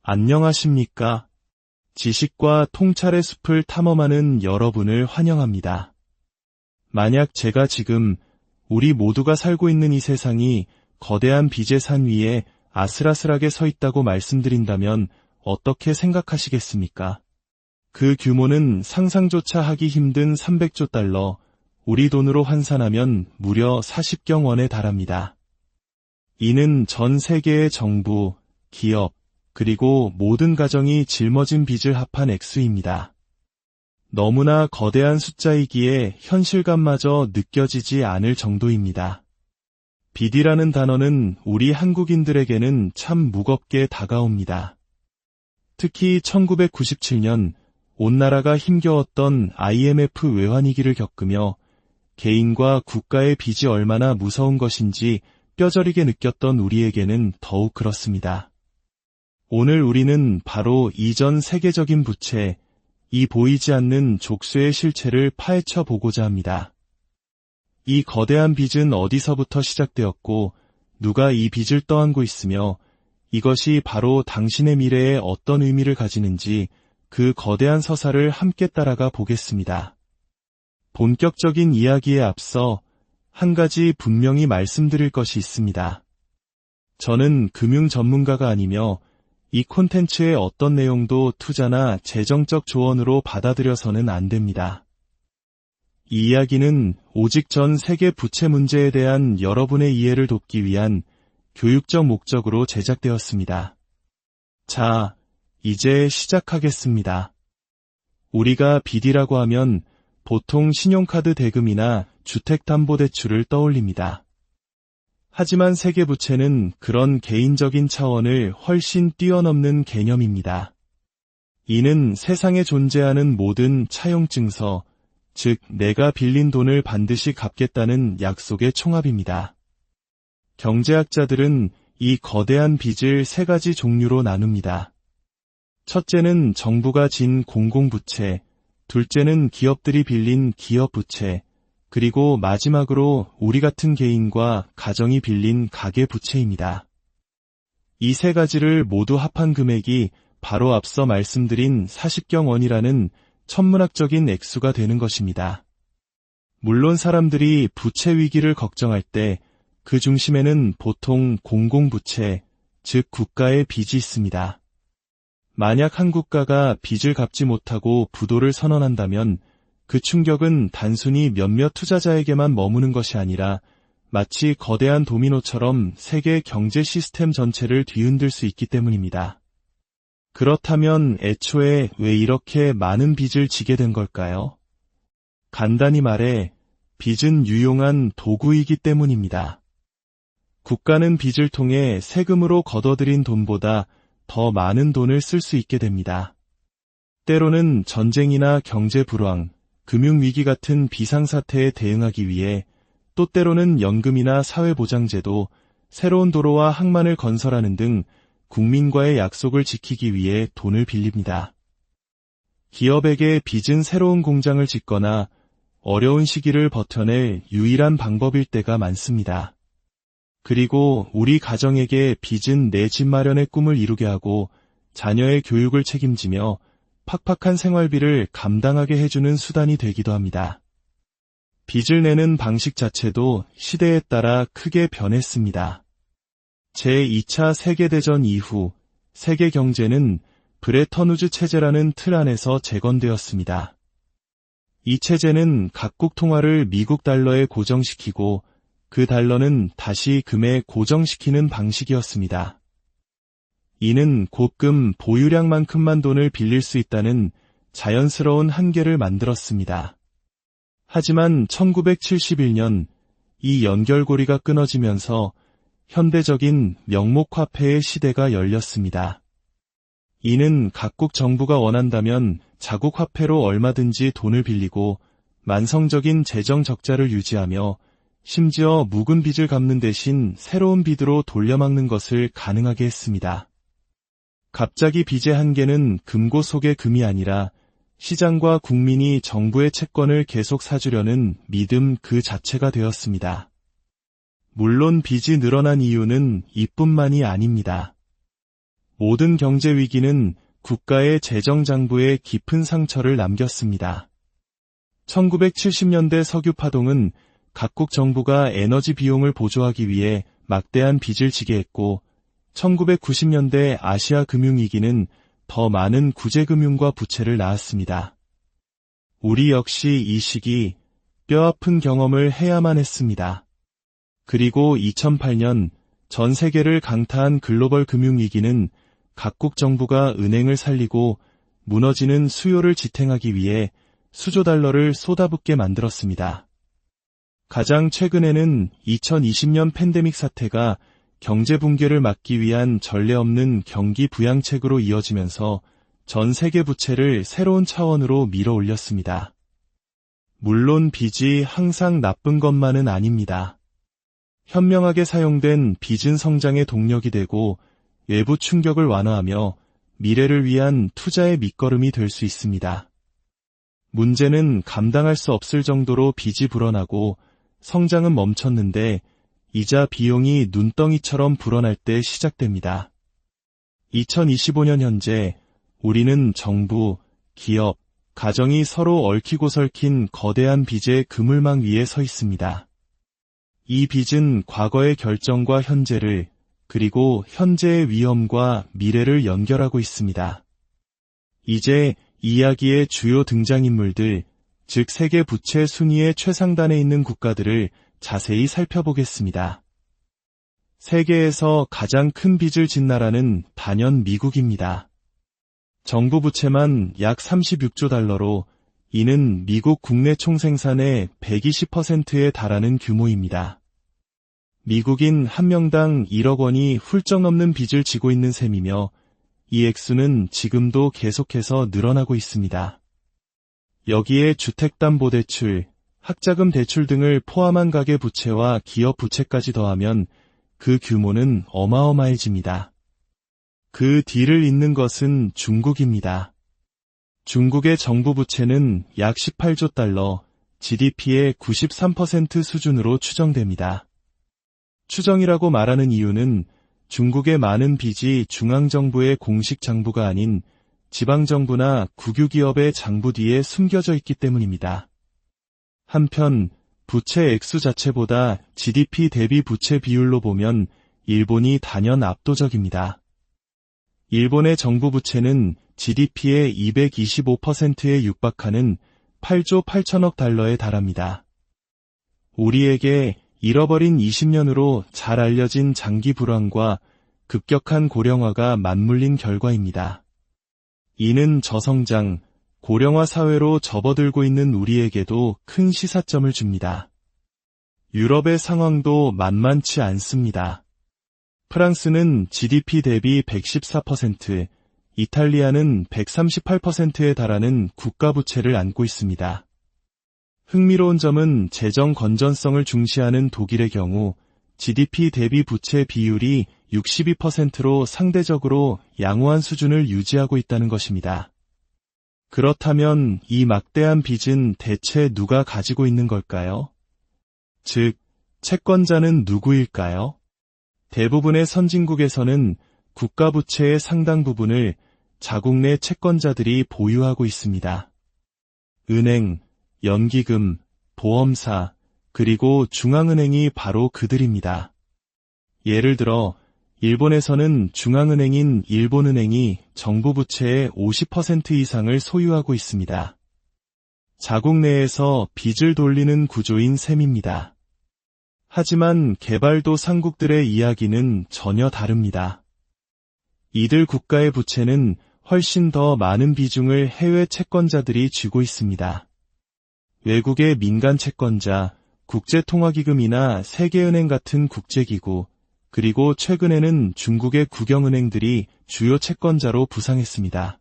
안녕하십니까? 지식과 통찰의 숲을 탐험하는 여러분을 환영합니다. 만약 제가 지금 우리 모두가 살고 있는 이 세상이 거대한 빛의 산 위에 아슬아슬하게 서 있다고 말씀드린다면 어떻게 생각하시겠습니까? 그 규모는 상상조차 하기 힘든 300조 달러, 우리 돈으로 환산하면 무려 40경 원에 달합니다. 이는 전 세계의 정부, 기업, 그리고 모든 가정이 짊어진 빚을 합한 액수입니다. 너무나 거대한 숫자이기에 현실감마저 느껴지지 않을 정도입니다. 빚이라는 단어는 우리 한국인들에게는 참 무겁게 다가옵니다. 특히 1997년 온 나라가 힘겨웠던 IMF 외환위기를 겪으며 개인과 국가의 빚이 얼마나 무서운 것인지 뼈저리게 느꼈던 우리에게는 더욱 그렇습니다. 오늘 우리는 바로 이전 세계적인 부채, 이 보이지 않는 족쇄의 실체를 파헤쳐 보고자 합니다. 이 거대한 빚은 어디서부터 시작되었고 누가 이 빚을 떠안고 있으며 이것이 바로 당신의 미래에 어떤 의미를 가지는지 그 거대한 서사를 함께 따라가 보겠습니다. 본격적인 이야기에 앞서 한 가지 분명히 말씀드릴 것이 있습니다. 저는 금융 전문가가 아니며 이 콘텐츠의 어떤 내용도 투자나 재정적 조언으로 받아들여서는 안 됩니다. 이 이야기는 오직 전 세계 부채 문제에 대한 여러분의 이해를 돕기 위한 교육적 목적으로 제작되었습니다. 자, 이제 시작하겠습니다. 우리가 빚이라고 하면 보통 신용카드 대금이나 주택담보대출을 떠올립니다. 하지만 세계부채는 그런 개인적인 차원을 훨씬 뛰어넘는 개념입니다. 이는 세상에 존재하는 모든 차용증서, 즉 내가 빌린 돈을 반드시 갚겠다는 약속의 총합입니다. 경제학자들은 이 거대한 빚을 세 가지 종류로 나눕니다. 첫째는 정부가 진 공공부채, 둘째는 기업들이 빌린 기업부채, 그리고 마지막으로 우리 같은 개인과 가정이 빌린 가계부채입니다. 이 세 가지를 모두 합한 금액이 바로 앞서 말씀드린 40경 원이라는 천문학적인 액수가 되는 것입니다. 물론 사람들이 부채 위기를 걱정할 때 그 중심에는 보통 공공부채, 즉 국가의 빚이 있습니다. 만약 한 국가가 빚을 갚지 못하고 부도를 선언한다면 그 충격은 단순히 몇몇 투자자에게만 머무는 것이 아니라 마치 거대한 도미노처럼 세계 경제 시스템 전체를 뒤흔들 수 있기 때문입니다. 그렇다면 애초에 왜 이렇게 많은 빚을 지게 된 걸까요? 간단히 말해 빚은 유용한 도구이기 때문입니다. 국가는 빚을 통해 세금으로 걷어들인 돈보다 더 많은 돈을 쓸 수 있게 됩니다. 때로는 전쟁이나 경제 불황, 금융위기 같은 비상사태에 대응하기 위해, 또 때로는 연금이나 사회보장제도, 새로운 도로와 항만을 건설하는 등 국민과의 약속을 지키기 위해 돈을 빌립니다. 기업에게 빚은 새로운 공장을 짓거나 어려운 시기를 버텨낼 유일한 방법일 때가 많습니다. 그리고 우리 가정에게 빚은 내 집 마련의 꿈을 이루게 하고 자녀의 교육을 책임지며 팍팍한 생활비를 감당하게 해주는 수단이 되기도 합니다. 빚을 내는 방식 자체도 시대에 따라 크게 변했습니다. 제2차 세계대전 이후 세계 경제는 브레턴우즈 체제라는 틀 안에서 재건되었습니다. 이 체제는 각국 통화를 미국 달러에 고정시키고 그 달러는 다시 금에 고정시키는 방식이었습니다. 이는 고금 보유량만큼만 돈을 빌릴 수 있다는 자연스러운 한계를 만들었습니다. 하지만 1971년 이 연결고리가 끊어지면서 현대적인 명목화폐의 시대가 열렸습니다. 이는 각국 정부가 원한다면 자국 화폐로 얼마든지 돈을 빌리고 만성적인 재정 적자를 유지하며 심지어 묵은 빚을 갚는 대신 새로운 빚으로 돌려막는 것을 가능하게 했습니다. 갑자기 빚의 한계는 금고 속의 금이 아니라 시장과 국민이 정부의 채권을 계속 사주려는 믿음 그 자체가 되었습니다. 물론 빚이 늘어난 이유는 이뿐만이 아닙니다. 모든 경제 위기는 국가의 재정 장부에 깊은 상처를 남겼습니다. 1970년대 석유 파동은 각국 정부가 에너지 비용을 보조하기 위해 막대한 빚을 지게 했고, 1990년대 아시아 금융위기는 더 많은 구제금융과 부채를 낳았습니다. 우리 역시 이 시기 뼈아픈 경험을 해야만 했습니다. 그리고 2008년 전 세계를 강타한 글로벌 금융위기는 각국 정부가 은행을 살리고 무너지는 수요를 지탱하기 위해 수조 달러를 쏟아붓게 만들었습니다. 가장 최근에는 2020년 팬데믹 사태가 경제 붕괴를 막기 위한 전례 없는 경기 부양책으로 이어지면서 전 세계 부채를 새로운 차원으로 밀어 올렸습니다. 물론 빚이 항상 나쁜 것만은 아닙니다. 현명하게 사용된 빚은 성장의 동력이 되고 외부 충격을 완화하며 미래를 위한 투자의 밑거름이 될 수 있습니다. 문제는 감당할 수 없을 정도로 빚이 불어나고 성장은 멈췄는데 이자 비용이 눈덩이처럼 불어날 때 시작됩니다. 2025년 현재 우리는 정부, 기업, 가정이 서로 얽히고 설킨 거대한 빚의 그물망 위에 서 있습니다. 이 빚은 과거의 결정과 현재를, 그리고 현재의 위험과 미래를 연결하고 있습니다. 이제 이야기의 주요 등장인물들, 즉 세계 부채 순위의 최상단에 있는 국가들을 자세히 살펴보겠습니다. 세계에서 가장 큰 빚을 진 나라는 단연 미국입니다. 정부 부채만 약 36조 달러로 이는 미국 국내 총생산의 120%에 달하는 규모입니다. 미국인 한 명당 1억 원이 훌쩍 넘는 빚을 지고 있는 셈이며 이 액수는 지금도 계속해서 늘어나고 있습니다. 여기에 주택담보대출, 학자금 대출 등을 포함한 가계부채와 기업 부채까지 더하면 그 규모는 어마어마해집니다. 그 뒤를 잇는 것은 중국입니다. 중국의 정부 부채는 약 18조 달러, GDP의 93% 수준으로 추정됩니다. 추정이라고 말하는 이유는 중국의 많은 빚이 중앙정부의 공식 장부가 아닌 지방정부나 국유기업의 장부 뒤에 숨겨져 있기 때문입니다. 한편 부채 액수 자체보다 GDP 대비 부채 비율로 보면 일본이 단연 압도적입니다. 일본의 정부 부채는 GDP의 225%에 육박하는 8조 8천억 달러에 달합니다. 우리에게 잃어버린 20년으로 잘 알려진 장기 불황과 급격한 고령화가 맞물린 결과입니다. 이는 저성장, 고령화 사회로 접어들고 있는 우리에게도 큰 시사점을 줍니다. 유럽의 상황도 만만치 않습니다. 프랑스는 GDP 대비 114%, 이탈리아는 138%에 달하는 국가부채를 안고 있습니다. 흥미로운 점은 재정 건전성을 중시하는 독일의 경우 GDP 대비 부채 비율이 62%로 상대적으로 양호한 수준을 유지하고 있다는 것입니다. 그렇다면 이 막대한 빚은 대체 누가 가지고 있는 걸까요? 즉, 채권자는 누구일까요? 대부분의 선진국에서는 국가 부채의 상당 부분을 자국 내 채권자들이 보유하고 있습니다. 은행, 연기금, 보험사, 그리고 중앙은행이 바로 그들입니다. 예를 들어 일본에서는 중앙은행인 일본은행이 정부 부채의 50% 이상을 소유하고 있습니다. 자국 내에서 빚을 돌리는 구조인 셈입니다. 하지만 개발도상국들의 이야기는 전혀 다릅니다. 이들 국가의 부채는 훨씬 더 많은 비중을 해외 채권자들이 쥐고 있습니다. 외국의 민간 채권자, 국제통화기금이나 세계은행 같은 국제기구, 그리고 최근에는 중국의 국영은행들이 주요 채권자로 부상했습니다.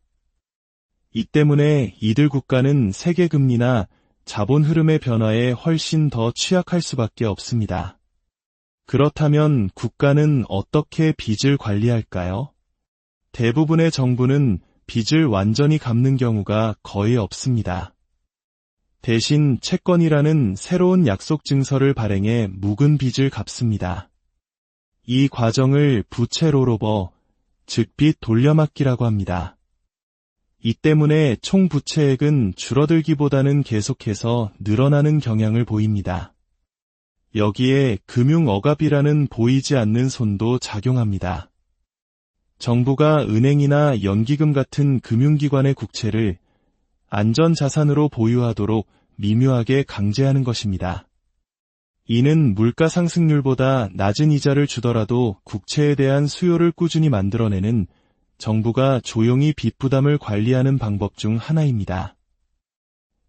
이 때문에 이들 국가는 세계금리나 자본 흐름의 변화에 훨씬 더 취약할 수밖에 없습니다. 그렇다면 국가는 어떻게 빚을 관리할까요? 대부분의 정부는 빚을 완전히 갚는 경우가 거의 없습니다. 대신 채권이라는 새로운 약속 증서를 발행해 묵은 빚을 갚습니다. 이 과정을 부채 롤오버, 즉 빚 돌려막기라고 합니다. 이 때문에 총 부채액은 줄어들기보다는 계속해서 늘어나는 경향을 보입니다. 여기에 금융억압이라는 보이지 않는 손도 작용합니다. 정부가 은행이나 연기금 같은 금융기관의 국채를 안전자산으로 보유하도록 미묘하게 강제하는 것입니다. 이는 물가 상승률보다 낮은 이자를 주더라도 국채에 대한 수요를 꾸준히 만들어내는 정부가 조용히 빚 부담을 관리하는 방법 중 하나입니다.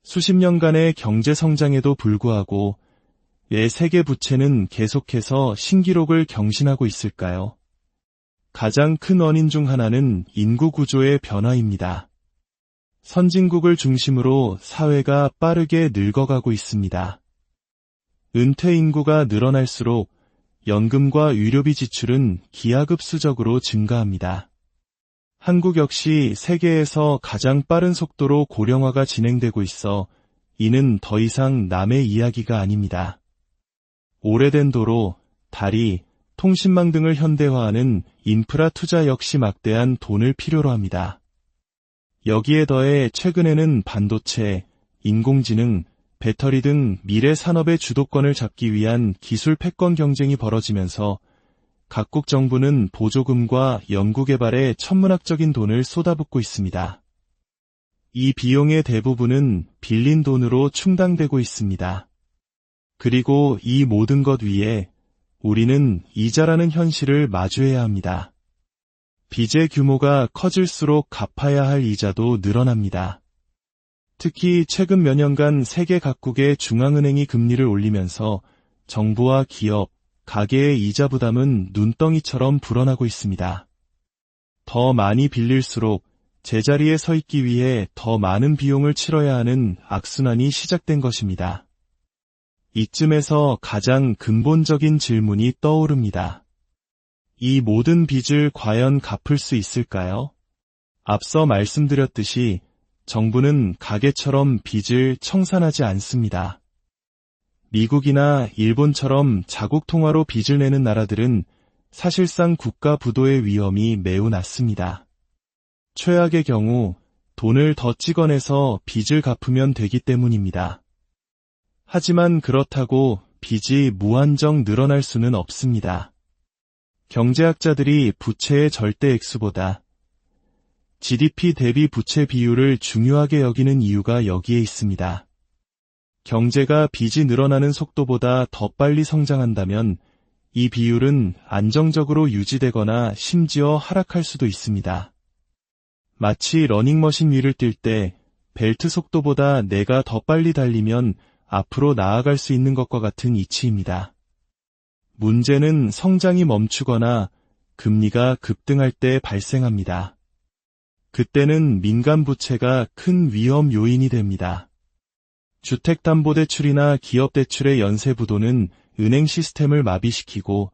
수십 년간의 경제 성장에도 불구하고 왜 세계 부채는 계속해서 신기록을 경신하고 있을까요? 가장 큰 원인 중 하나는 인구 구조의 변화입니다. 선진국을 중심으로 사회가 빠르게 늙어가고 있습니다. 은퇴 인구가 늘어날수록 연금과 의료비 지출은 기하급수적으로 증가합니다. 한국 역시 세계에서 가장 빠른 속도로 고령화가 진행되고 있어 이는 더 이상 남의 이야기가 아닙니다. 오래된 도로, 다리, 통신망 등을 현대화하는 인프라 투자 역시 막대한 돈을 필요로 합니다. 여기에 더해 최근에는 반도체, 인공지능, 배터리 등 미래 산업의 주도권을 잡기 위한 기술 패권 경쟁이 벌어지면서 각국 정부는 보조금과 연구개발에 천문학적인 돈을 쏟아붓고 있습니다. 이 비용의 대부분은 빌린 돈으로 충당되고 있습니다. 그리고 이 모든 것 위에 우리는 이자라는 현실을 마주해야 합니다. 빚의 규모가 커질수록 갚아야 할 이자도 늘어납니다. 특히 최근 몇 년간 세계 각국의 중앙은행이 금리를 올리면서 정부와 기업, 가계의 이자 부담은 눈덩이처럼 불어나고 있습니다. 더 많이 빌릴수록 제자리에 서 있기 위해 더 많은 비용을 치러야 하는 악순환이 시작된 것입니다. 이쯤에서 가장 근본적인 질문이 떠오릅니다. 이 모든 빚을 과연 갚을 수 있을까요? 앞서 말씀드렸듯이 정부는 가계처럼 빚을 청산하지 않습니다. 미국이나 일본처럼 자국 통화로 빚을 내는 나라들은 사실상 국가 부도의 위험이 매우 낮습니다. 최악의 경우 돈을 더 찍어내서 빚을 갚으면 되기 때문입니다. 하지만 그렇다고 빚이 무한정 늘어날 수는 없습니다. 경제학자들이 부채의 절대 액수보다 GDP 대비 부채 비율을 중요하게 여기는 이유가 여기에 있습니다. 경제가 빚이 늘어나는 속도보다 더 빨리 성장한다면 이 비율은 안정적으로 유지되거나 심지어 하락할 수도 있습니다. 마치 러닝머신 위를 뛸 때 벨트 속도보다 내가 더 빨리 달리면 앞으로 나아갈 수 있는 것과 같은 이치입니다. 문제는 성장이 멈추거나 금리가 급등할 때 발생합니다. 그때는 민간 부채가 큰 위험 요인이 됩니다. 주택담보대출이나 기업대출의 연쇄부도는 은행 시스템을 마비시키고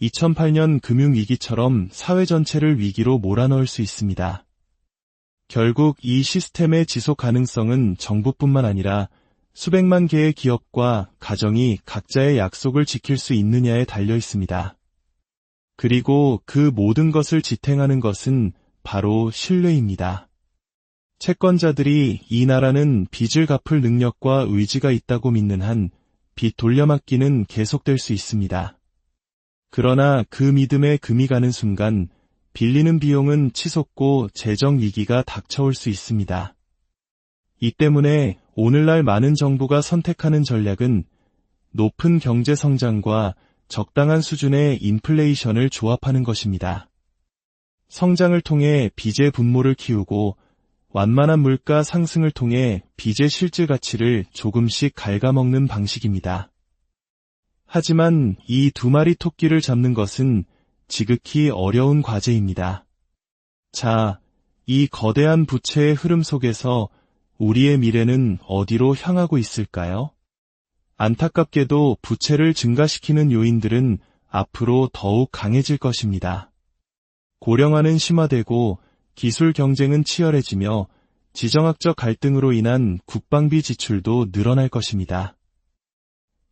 2008년 금융위기처럼 사회 전체를 위기로 몰아넣을 수 있습니다. 결국 이 시스템의 지속 가능성은 정부뿐만 아니라 수백만 개의 기업과 가정이 각자의 약속을 지킬 수 있느냐에 달려 있습니다. 그리고 그 모든 것을 지탱하는 것은 바로 신뢰입니다. 채권자들이 이 나라는 빚을 갚을 능력과 의지가 있다고 믿는 한 빚 돌려막기는 계속될 수 있습니다. 그러나 그 믿음에 금이 가는 순간 빌리는 비용은 치솟고 재정 위기가 닥쳐올 수 있습니다. 이 때문에 오늘날 많은 정부가 선택하는 전략은 높은 경제 성장과 적당한 수준의 인플레이션을 조합하는 것입니다. 성장을 통해 빚의 분모를 키우고 완만한 물가 상승을 통해 빚의 실질 가치를 조금씩 갉아먹는 방식입니다. 하지만 이 두 마리 토끼를 잡는 것은 지극히 어려운 과제입니다. 자, 이 거대한 부채의 흐름 속에서 우리의 미래는 어디로 향하고 있을까요? 안타깝게도 부채를 증가시키는 요인들은 앞으로 더욱 강해질 것입니다. 고령화는 심화되고 기술 경쟁은 치열해지며 지정학적 갈등으로 인한 국방비 지출도 늘어날 것입니다.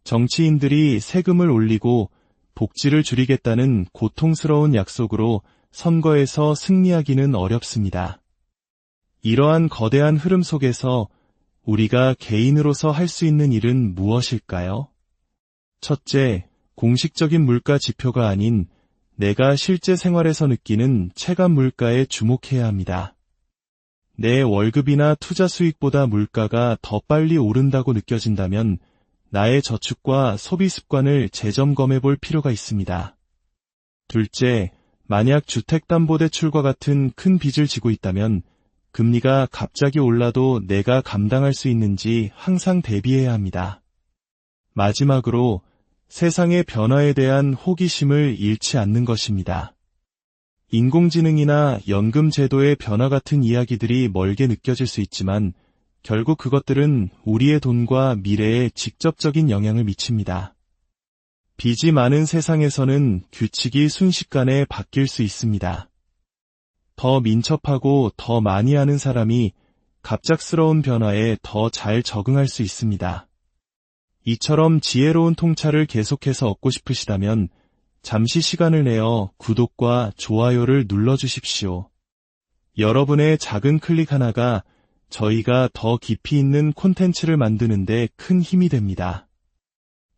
정치인들이 세금을 올리고 복지를 줄이겠다는 고통스러운 약속으로 선거에서 승리하기는 어렵습니다. 이러한 거대한 흐름 속에서 우리가 개인으로서 할 수 있는 일은 무엇일까요? 첫째, 공식적인 물가 지표가 아닌 내가 실제 생활에서 느끼는 체감 물가에 주목해야 합니다. 내 월급이나 투자 수익보다 물가가 더 빨리 오른다고 느껴진다면 나의 저축과 소비 습관을 재점검해 볼 필요가 있습니다. 둘째, 만약 주택담보대출과 같은 큰 빚을 지고 있다면 금리가 갑자기 올라도 내가 감당할 수 있는지 항상 대비해야 합니다. 마지막으로 세상의 변화에 대한 호기심을 잃지 않는 것입니다. 인공지능이나 연금 제도의 변화 같은 이야기들이 멀게 느껴질 수 있지만 결국 그것들은 우리의 돈과 미래에 직접적인 영향을 미칩니다. 빚이 많은 세상에서는 규칙이 순식간에 바뀔 수 있습니다. 더 민첩하고 더 많이 아는 사람이 갑작스러운 변화에 더 잘 적응할 수 있습니다. 이처럼 지혜로운 통찰을 계속해서 얻고 싶으시다면 잠시 시간을 내어 구독과 좋아요를 눌러주십시오. 여러분의 작은 클릭 하나가 저희가 더 깊이 있는 콘텐츠를 만드는데 큰 힘이 됩니다.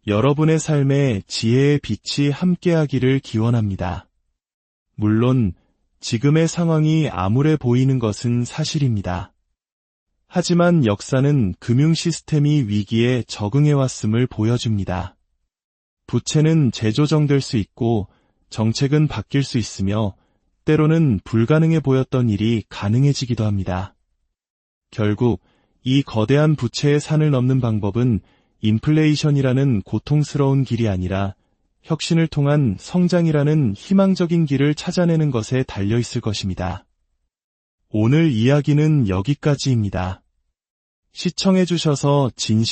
여러분의 삶에 지혜의 빛이 함께하기를 기원합니다. 물론 지금의 상황이 암울해 보이는 것은 사실입니다. 하지만 역사는 금융 시스템이 위기에 적응해왔음을 보여줍니다. 부채는 재조정될 수 있고 정책은 바뀔 수 있으며 때로는 불가능해 보였던 일이 가능해지기도 합니다. 결국 이 거대한 부채의 산을 넘는 방법은 인플레이션이라는 고통스러운 길이 아니라 혁신을 통한 성장이라는 희망적인 길을 찾아내는 것에 달려 있을 것입니다. 오늘 이야기는 여기까지입니다. 시청해주셔서 진심